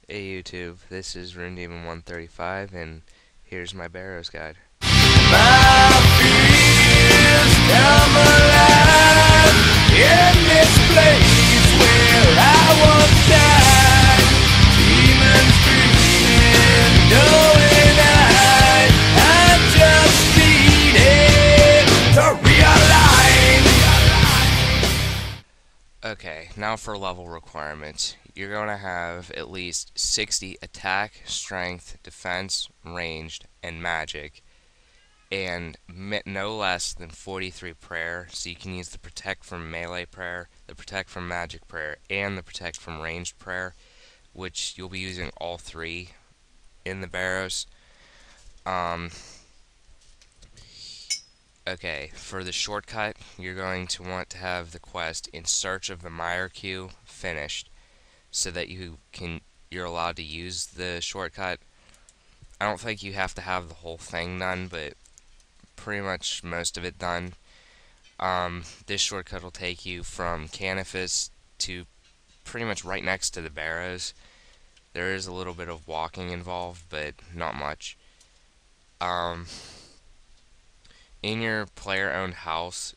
Hey YouTube, this is RuneDemon135 and here's my Barrows guide. My fears come alive in this place where I once died. Demons screaming, knowing I just needed to realign. Okay, now for level requirements. You're going to have at least 60 attack, strength, defense, ranged, and magic, and no less than 43 prayer, so you can use the protect from melee prayer, the protect from magic prayer, and the protect from ranged prayer, which you'll be using all three in the Barrows. Okay, for the shortcut, you're going to want to have the quest In Search of the Mire Queue finished, so that you're allowed to use the shortcut. I don't think you have to have the whole thing done, but pretty much most of it done. This shortcut will take you from Canifis to pretty much right next to the Barrows. There is a little bit of walking involved, but not much. In your player-owned house,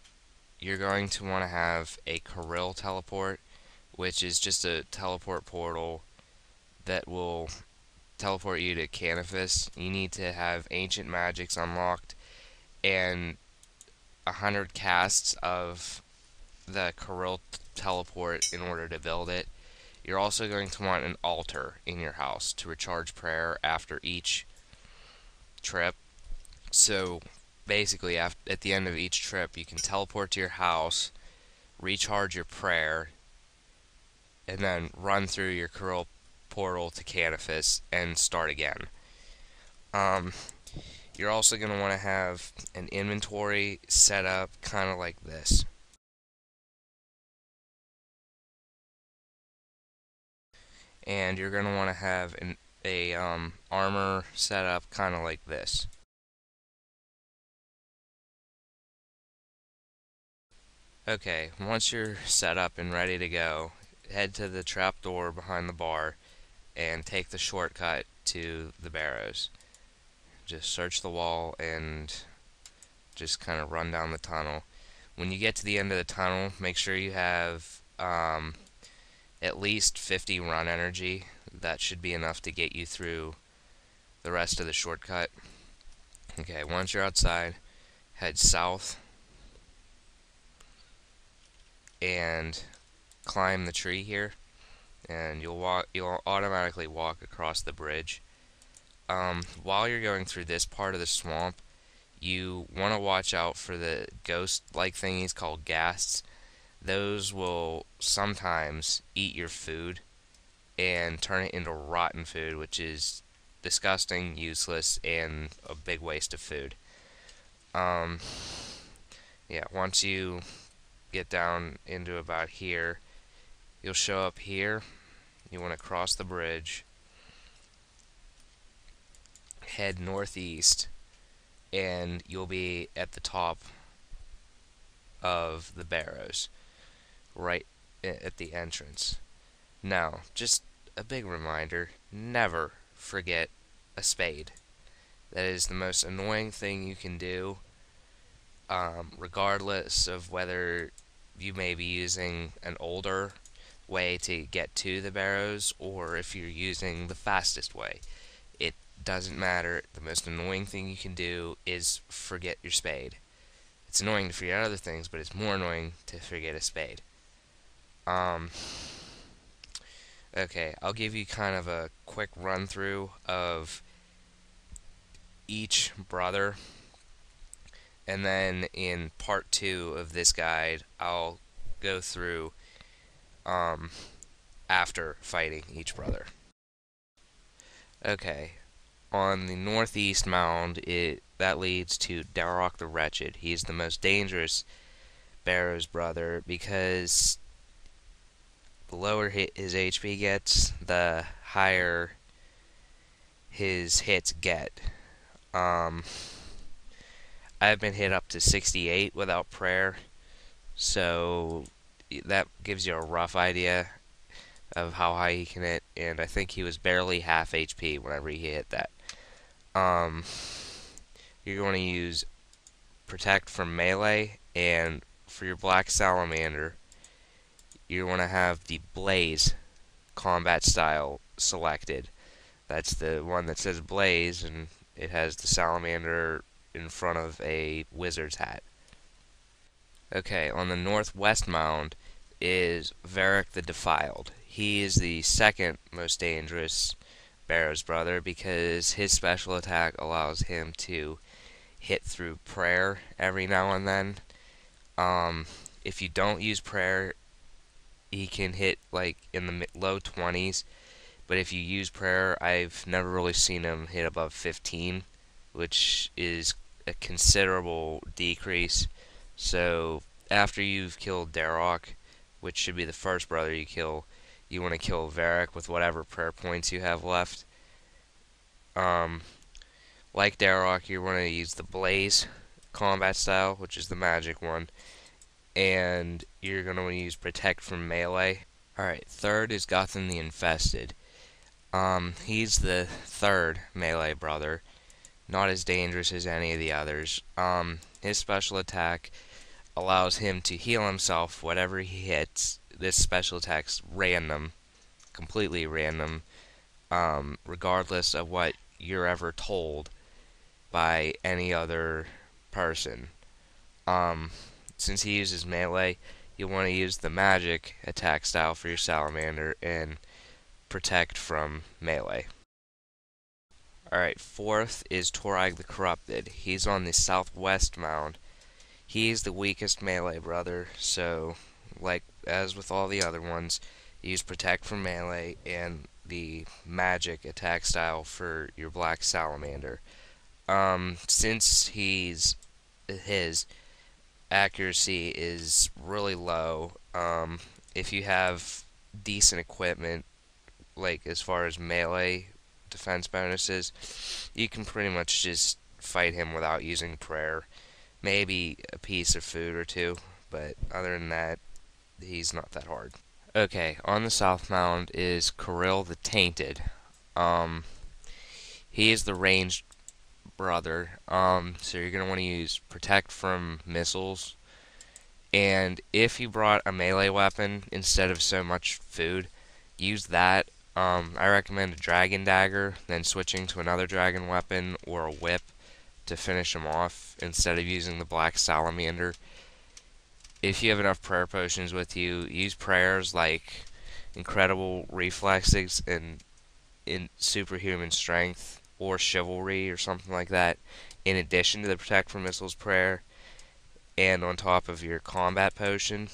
you're going to want to have a Kirill teleport, which is just a teleport portal that will teleport you to Canifis. You need to have Ancient Magics unlocked and 100 casts of the Kirill teleport in order to build it. You're also going to want an altar in your house to recharge prayer after each trip. So basically, at the end of each trip, you can teleport to your house, recharge your prayer, and then run through your Kirill portal to Canifis and start again. You're also going to want to have an inventory set up kind of like this. And you're going to want to have a armor set up kind of like this. Okay, once you're set up and ready to go, head to the trapdoor behind the bar and take the shortcut to the Barrows. Just search the wall and just kind of run down the tunnel. When you get to the end of the tunnel, make sure you have at least 50 run energy. That should be enough to get you through the rest of the shortcut. Okay, once you're outside, head south and climb the tree here, and you'll automatically walk across the bridge. While you're going through this part of the swamp, you want to watch out for the ghost-like thingies called ghasts. Those will sometimes eat your food and turn it into rotten food, which is disgusting, useless, and a big waste of food. Yeah, once you get down into about here, you'll show up here. You want to cross the bridge, head northeast, and you'll be at the top of the Barrows, right at the entrance. Now, just a big reminder, never forget a spade. That is the most annoying thing you can do, regardless of whether you may be using an older way to get to the Barrows or if you're using the fastest way. It doesn't matter. The most annoying thing you can do is forget your spade. It's annoying to forget other things, but it's more annoying to forget a spade. Okay, I'll give you kind of a quick run through of each brother, and then in part 2 of this guide I'll go through after fighting each brother. Okay, on the northeast mound, that leads to Darok the Wretched. He's the most dangerous Barrows brother because the lower his HP gets, the higher his hits get. I've been hit up to 68 without prayer, so that gives you a rough idea. of how high he can hit, and I think he was barely half HP whenever he hit that. Um, you're going to use protect from melee, and for your black salamander, you want to have the blaze combat style selected. That's the one that says blaze, and it has the salamander in front of a wizard's hat. Okay, on the northwest mound is Varric the Defiled. He is the second most dangerous Barrows brother because his special attack allows him to hit through prayer every now and then. Um, if you don't use prayer, he can hit like in the low 20s, but if you use prayer, I've never really seen him hit above 15, which is a considerable decrease. So after you've killed Darok, which should be the first brother you kill, you want to kill Varric with whatever prayer points you have left. Um, like Darok, you want to use the Blaze combat style, which is the magic one, and you're going to want to use Protect from melee. Alright, third is Guthan the Infested. He's the third melee brother, not as dangerous as any of the others. His special attack allows him to heal himself whatever he hits. This special attack's random, completely random, regardless of what you're ever told by any other person. Um, since he uses melee, you want to use the magic attack style for your salamander and protect from melee. Alright, fourth is Torag the Corrupted. He's on the southwest mound. He's the weakest melee brother, so like as with all the other ones, use protect from melee and the magic attack style for your black salamander. Since his accuracy is really low, if you have decent equipment, like as far as melee defense bonuses, you can pretty much just fight him without using prayer. Maybe a piece of food or two, but other than that, he's not that hard. Okay, on the south mound is Kirill the Tainted. Um, he is the ranged brother. So you're gonna want to use protect from missiles, and if you brought a melee weapon instead of so much food, use that. I recommend a dragon dagger, then switching to another dragon weapon or a whip to finish him off instead of using the black salamander. If you have enough prayer potions with you, use prayers like incredible reflexes and in superhuman strength or chivalry or something like that in addition to the protect from missiles prayer and on top of your combat potion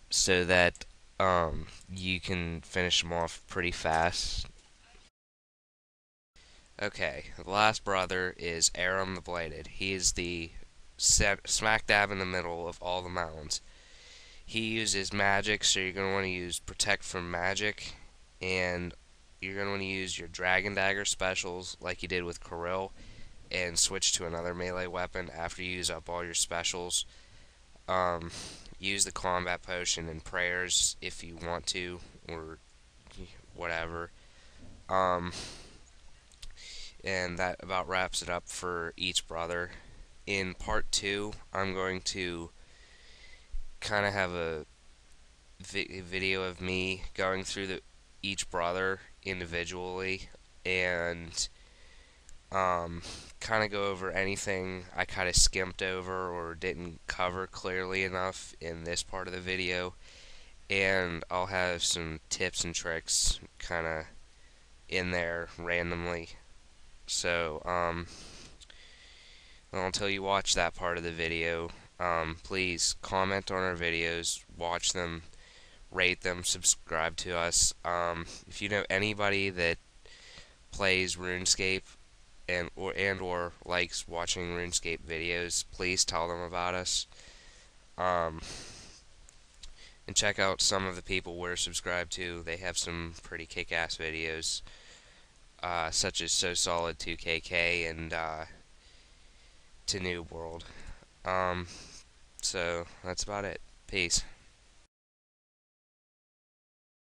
so that you can finish them off pretty fast. Okay, the last brother is Aram the Bladed. He is the smack dab in the middle of all the mounds. He uses magic, so you're going to want to use Protect from Magic, and you're going to want to use your Dragon Dagger specials like you did with Kirill, and switch to another melee weapon after you use up all your specials. Use the combat potion and prayers if you want to, or whatever. And that about wraps it up for each brother. In part 2, I'm going to kind of have a video of me going through each brother individually and kind of go over anything I kind of skimped over or didn't cover clearly enough in this part of the video, and I'll have some tips and tricks kind of in there randomly. So well, until you watch that part of the video, please comment on our videos, watch them, rate them, subscribe to us. If you know anybody that plays RuneScape and or likes watching RuneScape videos, please tell them about us. And check out some of the people we're subscribed to. They have some pretty kick-ass videos, such as So Solid 2KK and to New World. So that's about it. Peace.